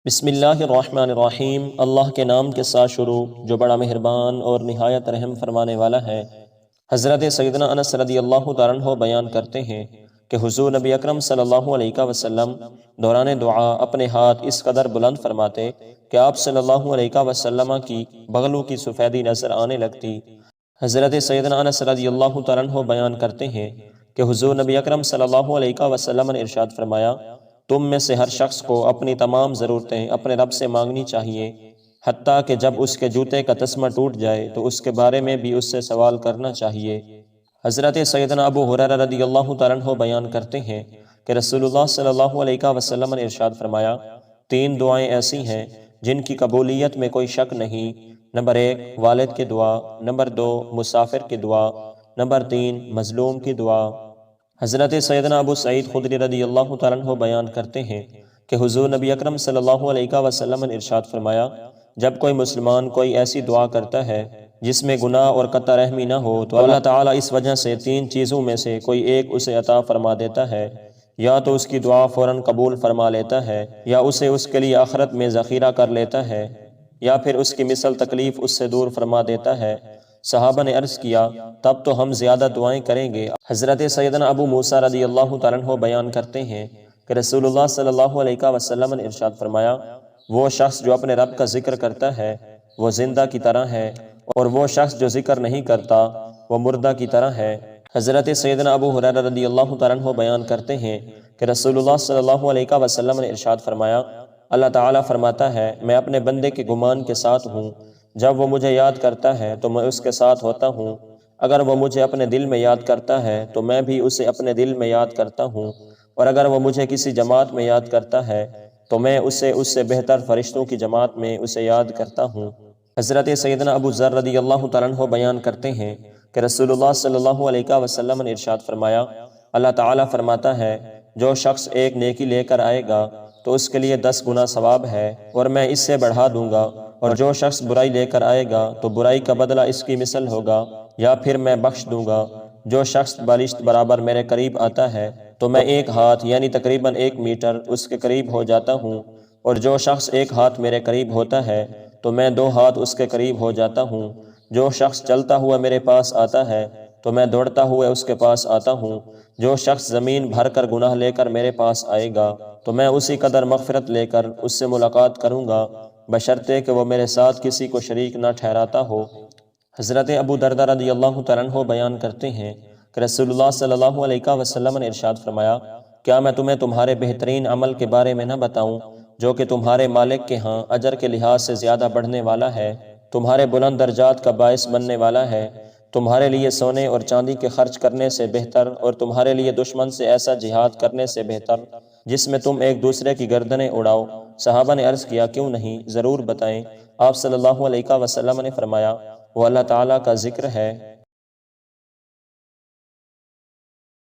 بسم اللہ الرحمن الرحیم۔ اللہ کے نام کے ساتھ شروع جو بڑا مہربان اور نہایت رحم فرمانے والا ہے۔ حضرت سیدنا انس رضی اللہ تعالیٰ عنہ بیان کرتے ہیں کہ حضور نبی اکرم صلی اللہ علیہ وسلم دوران دعا اپنے ہاتھ اس قدر بلند فرماتے کہ آپ صلی اللہ علیہ وسلم کی بغلوں کی سفیدی نظر آنے لگتی۔ حضرت سیدنا انس رضی اللہ تعالیٰ عنہ بیان کرتے ہیں کہ حضور نبی اکرم صلی اللہ علیہ وسلم نے ارشاد فرمایا، تم میں سے ہر شخص کو اپنی تمام ضرورتیں اپنے رب سے مانگنی چاہیے، حتیٰ کہ جب اس کے جوتے کا تسمہ ٹوٹ جائے تو اس کے بارے میں بھی اس سے سوال کرنا چاہیے۔ حضرت سیدنا ابو ہریرہ رضی اللہ تعالیٰ عنہ بیان کرتے ہیں کہ رسول اللہ صلی اللہ علیہ وسلم نے ارشاد فرمایا، تین دعائیں ایسی ہیں جن کی قبولیت میں کوئی شک نہیں۔ نمبر 1 والد کی دعا، نمبر 2 مسافر کی دعا، نمبر 3 مظلوم کی دعا۔ حضرت سیدنا ابو سعید خدری رضی اللہ تعالیٰ عنہ بیان کرتے ہیں کہ حضور نبی اکرم صلی اللہ علیہ وسلم نے ارشاد فرمایا، جب کوئی مسلمان کوئی ایسی دعا کرتا ہے جس میں گناہ اور قطع رحمی نہ ہو تو اللہ تعالیٰ اس وجہ سے تین چیزوں میں سے کوئی ایک اسے عطا فرما دیتا ہے، یا تو اس کی دعا فوراً قبول فرما لیتا ہے، یا اسے اس کے لیے آخرت میں ذخیرہ کر لیتا ہے، یا پھر اس کی مثل تکلیف اس سے دور فرما دیتا ہے۔ صحابہ نے عرض کیا، تب تو ہم زیادہ دعائیں کریں گے۔ حضرت سیدنا ابو موسیٰ رضی اللہ تعالیٰ عنہ بیان کرتے ہیں کہ رسول اللہ صلی اللہ علیہ وسلم نے ارشاد فرمایا، وہ شخص جو اپنے رب کا ذکر کرتا ہے وہ زندہ کی طرح ہے، اور وہ شخص جو ذکر نہیں کرتا وہ مردہ کی طرح ہے۔ حضرت سیدنا ابو ہریرہ رضی اللہ تعالیٰ عنہ بیان کرتے ہیں کہ رسول اللہ صلی اللہ علیہ وسلم نے ارشاد فرمایا، اللہ تعالیٰ فرماتا ہے، میں اپنے بندے کے گمان کے ساتھ ہوں، جب وہ مجھے یاد کرتا ہے تو میں اس کے ساتھ ہوتا ہوں، اگر وہ مجھے اپنے دل میں یاد کرتا ہے تو میں بھی اسے اپنے دل میں یاد کرتا ہوں، اور اگر وہ مجھے کسی جماعت میں یاد کرتا ہے تو میں اس سے بہتر فرشتوں کی جماعت میں اسے یاد کرتا ہوں۔ حضرت سیدنا ابو ذر رضی اللہ تعالیٰ عنہ بیان کرتے ہیں کہ رسول اللہ صلی اللہ علیہ وسلم نے ارشاد فرمایا، اللہ تعالیٰ فرماتا ہے، جو شخص ایک نیکی لے کر آئے گا تو اس کے لیے 10 گنا ثواب ہے اور میں اس سے بڑھا دوں گا، اور جو شخص برائی لے کر آئے گا تو برائی کا بدلہ اس کی مثل ہوگا، یا پھر میں بخش دوں گا۔ جو شخص بالشت برابر میرے قریب آتا ہے تو میں 1 ہاتھ یعنی تقریباً 1 میٹر اس کے قریب ہو جاتا ہوں، اور جو شخص 1 ہاتھ میرے قریب ہوتا ہے تو میں 2 ہاتھ اس کے قریب ہو جاتا ہوں۔ جو شخص چلتا ہوا میرے پاس آتا ہے تو میں دوڑتا ہوا اس کے پاس آتا ہوں۔ جو شخص زمین بھر کر گناہ لے کر میرے پاس آئے گا تو میں اسی قدر مغفرت لے کر اس سے ملاقات کروں گا، بشرطے کہ وہ میرے ساتھ کسی کو شریک نہ ٹھہراتا ہو۔ حضرت ابو دردہ رضی اللہ تعالیٰ عنہ بیان کرتے ہیں کہ رسول اللہ صلی اللہ علیہ وسلم نے ارشاد فرمایا، کیا میں تمہیں تمہارے بہترین عمل کے بارے میں نہ بتاؤں جو کہ تمہارے مالک کے ہاں اجر کے لحاظ سے زیادہ بڑھنے والا ہے، تمہارے بلند درجات کا باعث بننے والا ہے، تمہارے لیے سونے اور چاندی کے خرچ کرنے سے بہتر، اور تمہارے لیے دشمن سے ایسا جہاد کرنے سے بہتر جس میں تم ایک دوسرے کی گردنیں اڑاؤ؟ صحابہ نے عرض کیا، کیوں نہیں، ضرور بتائیں۔ آپ صلی اللہ علیہ وسلم نے فرمایا، وہ اللہ تعالیٰ کا ذکر ہے